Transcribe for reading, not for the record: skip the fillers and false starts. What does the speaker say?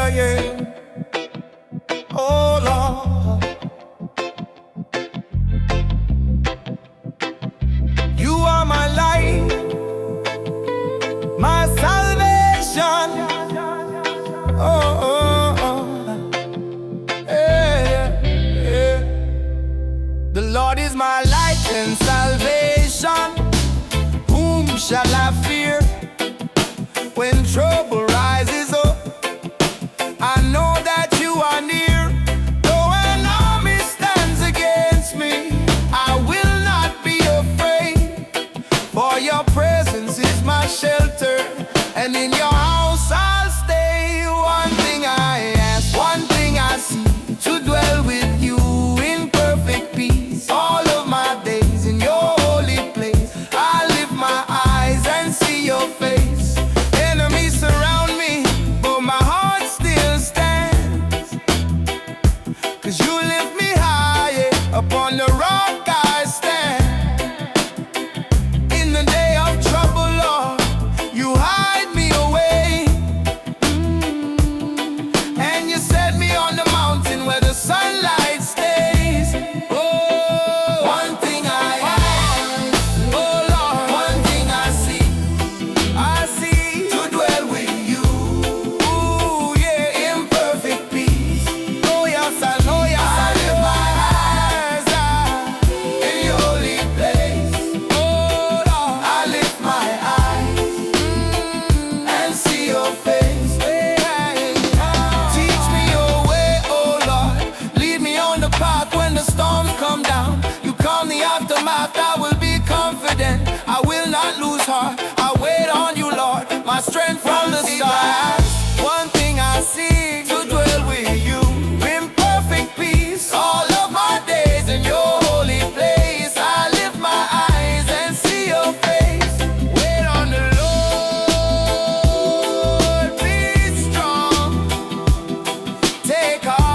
yeah. Oh Lord, you are my light, my salvation. Oh, oh, oh. Yeah, yeah. The Lord is my light and salvation. Whom shall I fear? When trouble rises up, I know that you are near. Though an army stands against me, I will not be afraid. For your presence is my shelter, and in your house I'll stay. One thing I ask, one thing I seek, to dwell with you in perfect peace. All of my days in your holy place, I lift my eyes and see your face. Enemies surround me, but my heart still stands. 'Cause you lift me high, upon the rock I stand. In the day of trouble, Lord, you hide me away. And you set me on the mountain where the sunlight stays. Oh, one thing I ask, oh Lord, one thing I see to dwell with you. Ooh, yeah, in perfect peace. Oh yes, I know, yes, I lift my eyes in your holy place. Oh Lord, I lift my eyes and see your face. Teach me your way, oh Lord. Lead me on the path when the storms come down. You calm the aftermath, I will be confident. I will not lose heart. I wait on you, Lord, my strength from the start. One thing I seek, to dwell with you in perfect peace. All of my days in your holy place, I lift my eyes and see your face. Wait on the Lord, be strong. Take heart.